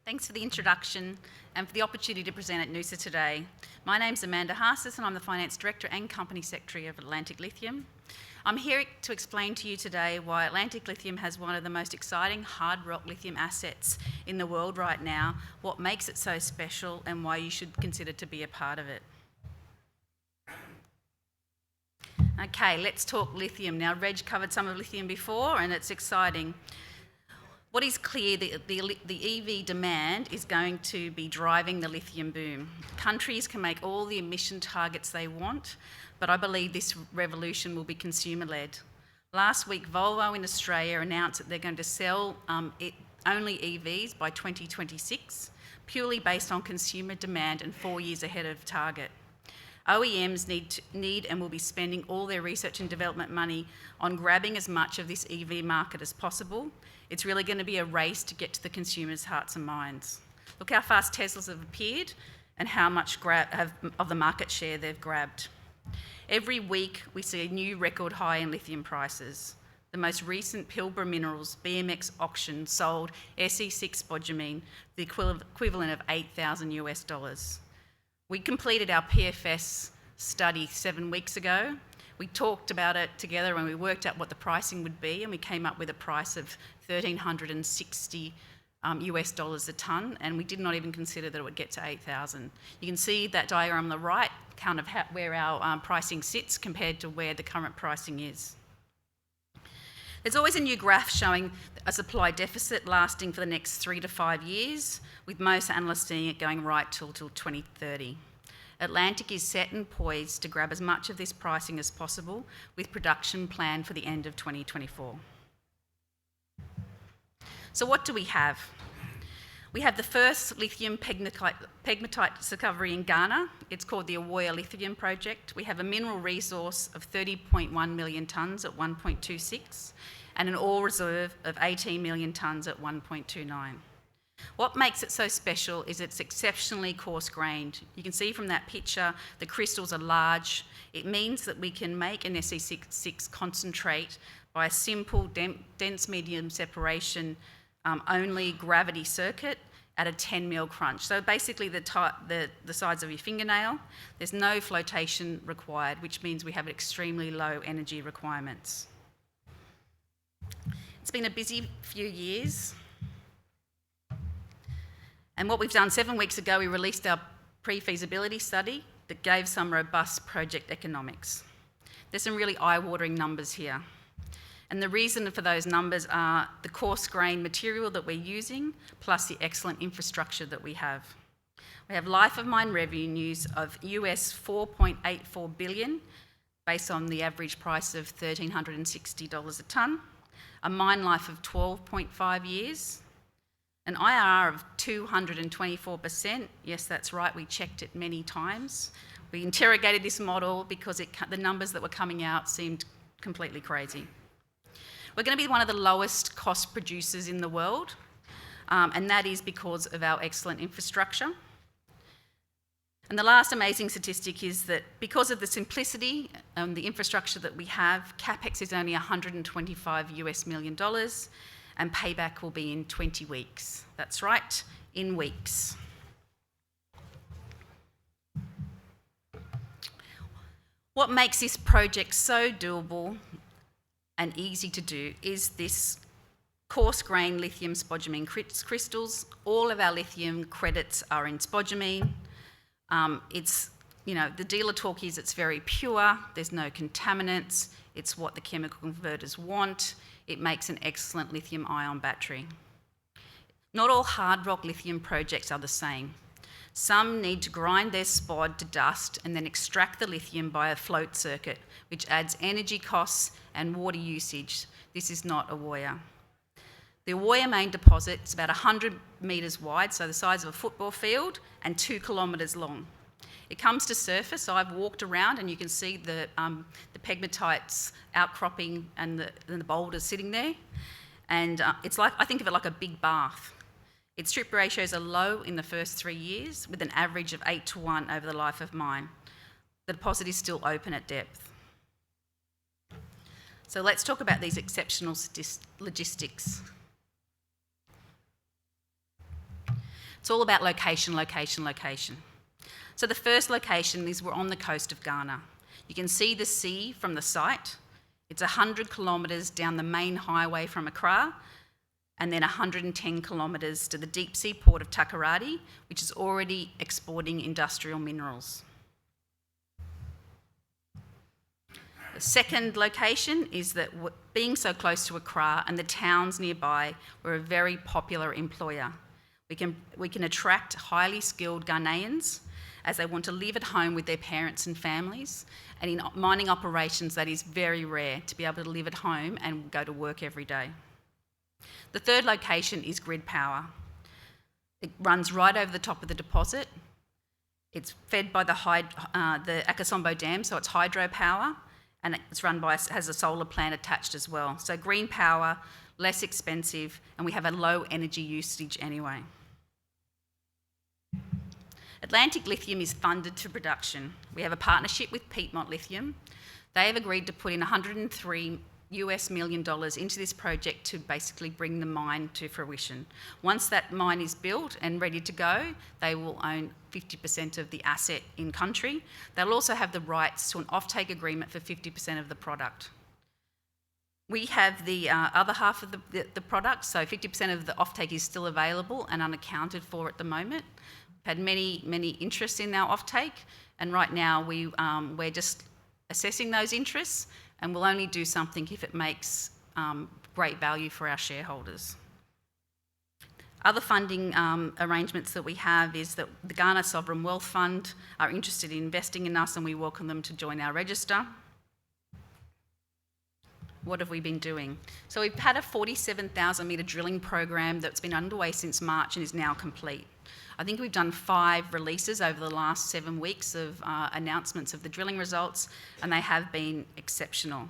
Thanks for the introduction and for the opportunity to present at Noosa today. My name's Amanda Harsis and I'm the Finance Director and Company Secretary of Atlantic Lithium. I'm here to explain to you today why Atlantic Lithium has one of the most exciting hard rock lithium assets in the world right now, what makes it so special and why you should consider to be a part of it. Okay, let's talk lithium. Now, Reg covered some of lithium before and it's exciting. What is clear, the EV demand is going to be driving the lithium boom. Countries can make all the emission targets they want, but I believe this revolution will be consumer-led. Last week, Volvo in Australia announced that they're going to sell only EVs by 2026, purely based on consumer demand and 4 years ahead of target. OEMs need and will be spending all their research and development money on grabbing as much of this EV market as possible. It's really going to be a race to get to the consumers' hearts and minds. Look how fast Teslas have appeared and how much of the market share they've grabbed. Every week we see a new record high in lithium prices. The most recent Pilbara Minerals BMX auction sold SE6 spodumene, the equivalent of $8,000 US. We completed our PFS study 7 weeks ago. We talked about it together and we worked out what the pricing would be, and we came up with a price of $1,360 US a tonne, and we did not even consider that it would get to 8,000. You can see that diagram on the right, kind of where our pricing sits compared to where the current pricing is. There's always a new graph showing a supply deficit lasting for the next 3 to 5 years, with most analysts seeing it going right till 2030. Atlantic is set and poised to grab as much of this pricing as possible, with production planned for the end of 2024. So what do we have? We have the first lithium pegmatite discovery in Ghana. It's called the Ewoyaa Lithium Project. We have a mineral resource of 30.1 million tonnes at 1.26 and an ore reserve of 18 million tonnes at 1.29. What makes it so special is it's exceptionally coarse-grained. You can see from that picture the crystals are large. It means that we can make an SE6 concentrate by a simple dense medium separation only gravity circuit at a 10 mil crunch. So basically the size of your fingernail. There's no flotation required, which means we have extremely low energy requirements. It's been a busy few years. And what we've done 7 weeks ago, we released our pre-feasibility study that gave some robust project economics. There's some really eye-watering numbers here. And the reason for those numbers are the coarse grain material that we're using, plus the excellent infrastructure that we have. We have life of mine revenues of US $4.84 billion, based on the average price of $1,360 a tonne, a mine life of 12.5 years, an IRR of 224%. Yes, that's right, we checked it many times. We interrogated this model because the numbers that were coming out seemed completely crazy. We're going to be one of the lowest cost producers in the world, and that is because of our excellent infrastructure. And the last amazing statistic is that because of the simplicity and the infrastructure that we have, CapEx is only $125 million, and payback will be in 20 weeks. That's right, in weeks. What makes this project so doable and easy to do is this coarse grain lithium spodumene crystals. All of our lithium credits are in spodumene. The dealer talk is it's very pure, there's no contaminants, it's what the chemical converters want. It makes an excellent lithium-ion battery. Not all hard rock lithium projects are the same. Some need to grind their spod to dust and then extract the lithium by a float circuit, which adds energy costs and water usage. This is not Ewoyaa. The Ewoyaa main deposit is about 100 metres wide, so the size of a football field, and 2 kilometres long. It comes to surface, so I've walked around and you can see the pegmatites outcropping and the boulders sitting there. And it's like, I think of it like a big bath. Its strip ratios are low in the first 3 years, with an average of 8:1 over the life of mine. The deposit is still open at depth. So let's talk about these exceptional logistics. It's all about location, location, location. So the first location is we're on the coast of Ghana. You can see the sea from the site. It's 100 kilometres down the main highway from Accra, and then 110 kilometres to the deep sea port of Takoradi, which is already exporting industrial minerals. The second location is that being so close to Accra and the towns nearby, we're a very popular employer. We can attract highly skilled Ghanaians as they want to live at home with their parents and families. And in mining operations, that is very rare to be able to live at home and go to work every day. The third location is grid power. It runs right over the top of the deposit. It's fed by the Akosombo Dam, so it's hydropower, and it's run by, has a solar plant attached as well. So green power, less expensive, and we have a low energy usage anyway. Atlantic Lithium is funded to production. We have a partnership with Piedmont Lithium. They have agreed to put in $103 million into this project to basically bring the mine to fruition. Once that mine is built and ready to go, they will own 50% of the asset in country. They'll also have the rights to an offtake agreement for 50% of the product. We have the other half of the product, so 50% of the offtake is still available and unaccounted for at the moment. We've had many interests in our offtake, and right now we're just assessing those interests, and we'll only do something if it makes great value for our shareholders. Other funding arrangements that we have is that the Ghana Sovereign Wealth Fund are interested in investing in us, and we welcome them to join our register. What have we been doing? So we've had a 47,000 metre drilling program that's been underway since March and is now complete. I think we've done 5 releases over the last 7 weeks of announcements of the drilling results, and they have been exceptional.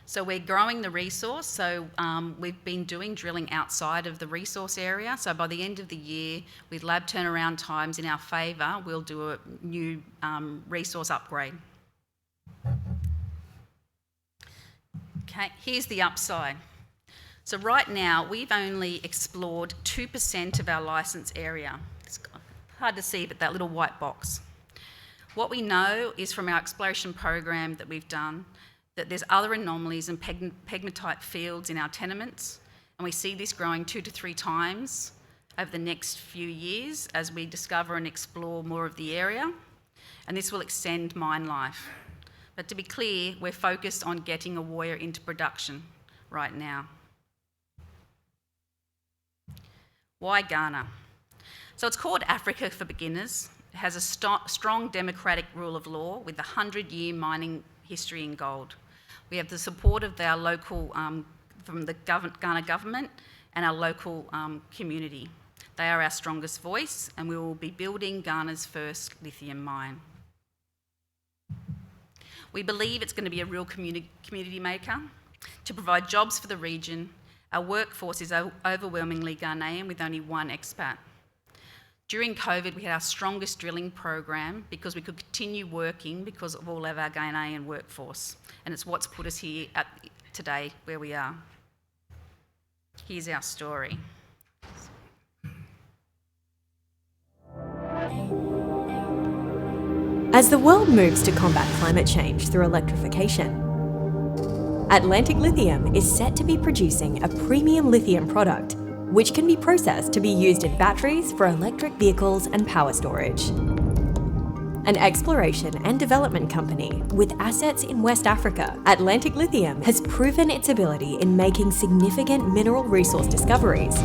So we're growing the resource, so we've been doing drilling outside of the resource area. So by the end of the year, with lab turnaround times in our favour, we'll do a new resource upgrade. Okay, here's the upside. So right now, we've only explored 2% of our licence area. It's hard to see, but that little white box. What we know is from our exploration program that we've done, that there's other anomalies and pegmatite fields in our tenements, and we see this growing 2 to 3 times over the next few years as we discover and explore more of the area, and this will extend mine life. But to be clear, we're focused on getting Ewoyaa into production right now. Why Ghana? So it's called Africa for Beginners. It has a strong democratic rule of law with a 100-year mining history in gold. We have the support of our local, from the Ghana government and our local community. They are our strongest voice, and we will be building Ghana's first lithium mine. We believe it's going to be a real community maker to provide jobs for the region. Our workforce is overwhelmingly Ghanaian with only 1 expat. During COVID, we had our strongest drilling program because we could continue working because of all of our Ghanaian workforce. And it's what's put us here today where we are. Here's our story. As the world moves to combat climate change through electrification, Atlantic Lithium is set to be producing a premium lithium product which can be processed to be used in batteries for electric vehicles and power storage. An exploration and development company with assets in West Africa, Atlantic Lithium has proven its ability in making significant mineral resource discoveries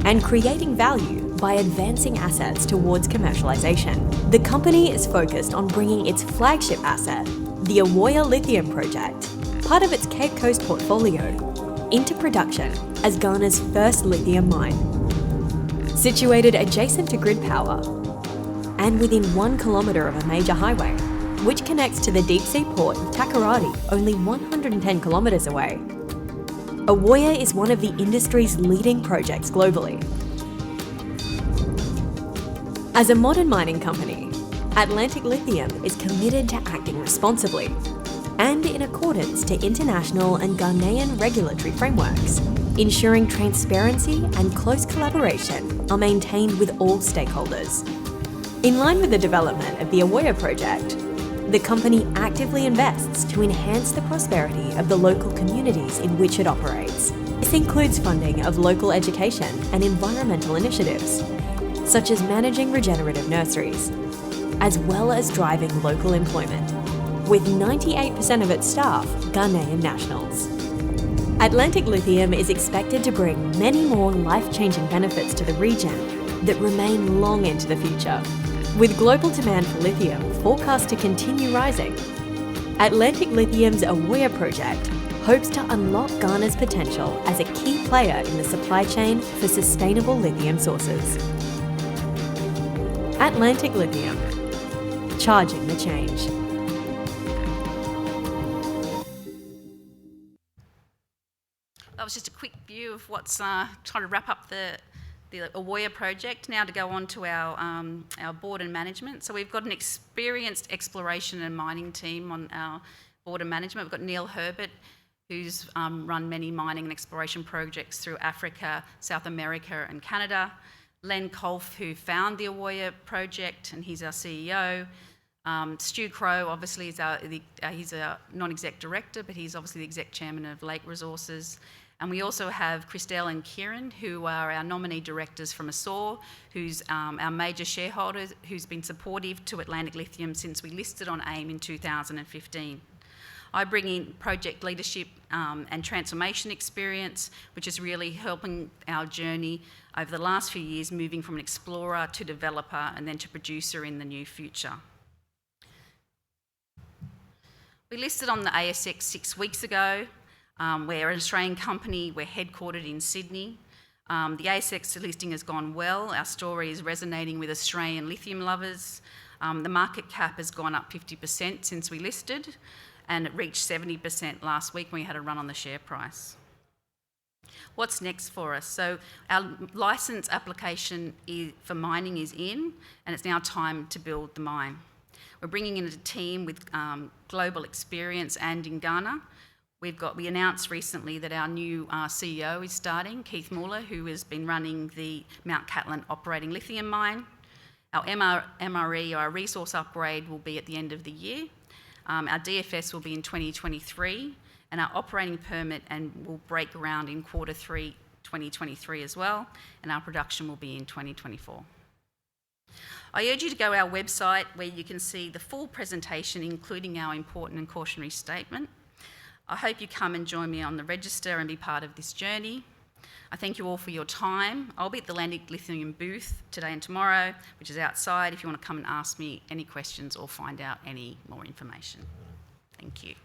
and creating value by advancing assets towards commercialization. The company is focused on bringing its flagship asset, the Ewoyaa Lithium Project, part of its Cape Coast portfolio, into production as Ghana's first lithium mine. Situated adjacent to grid power and within 1 kilometre of a major highway, which connects to the deep sea port of Takoradi only 110 kilometres away, Ewoyaa is one of the industry's leading projects globally. As a modern mining company, Atlantic Lithium is committed to acting responsibly and in accordance to international and Ghanaian regulatory frameworks. ensuring transparency and close collaboration are maintained with all stakeholders. In line with the development of the Ewoyaa project, the company actively invests to enhance the prosperity of the local communities in which it operates. This includes funding of local education and environmental initiatives, such as managing regenerative nurseries, as well as driving local employment, with 98% of its staff Ghanaian nationals. Atlantic Lithium is expected to bring many more life-changing benefits to the region that remain long into the future. With global demand for lithium forecast to continue rising, Atlantic Lithium's Ewoyaa project hopes to unlock Ghana's potential as a key player in the supply chain for sustainable lithium sources. Atlantic Lithium, charging the change. That was just a quick view of what's trying to wrap up the Ewoyaa project. Now to go on to our board and management. So we've got an experienced exploration and mining team on our board and management. We've got Neil Herbert, who's run many mining and exploration projects through Africa, South America and Canada. Len Kolf, who found the Ewoyaa project, and he's our CEO. Stu Crow, obviously, he's a non-exec director, but he's obviously the exec chairman of Lake Resources. And we also have Christelle and Kieran, who are our nominee directors from Asor, who's our major shareholder, who's been supportive to Atlantic Lithium since we listed on AIM in 2015. I bring in project leadership and transformation experience, which is really helping our journey over the last few years, moving from an explorer to developer and then to producer in the new future. We listed on the ASX 6 weeks ago. We're an Australian company, we're headquartered in Sydney. The ASX listing has gone well. Our story is resonating with Australian lithium lovers. The market cap has gone up 50% since we listed, and it reached 70% last week when we had a run on the share price. What's next for us? So our licence application for mining is in, and it's now time to build the mine. We're bringing in a team with global experience and in Ghana. We announced recently that our new CEO is starting, Keith Muller, who has been running the Mount Cattlin operating lithium mine. Our MRE, our resource upgrade, will be at the end of the year. Our DFS will be in 2023, and our operating permit will break ground in Q3 2023 as well, and our production will be in 2024. I urge you to go to our website where you can see the full presentation, including our important and cautionary statement. I hope you come and join me on the register and be part of this journey. I thank you all for your time. I'll be at the Atlantic Lithium booth today and tomorrow, which is outside, if you want to come and ask me any questions or find out any more information. Thank you.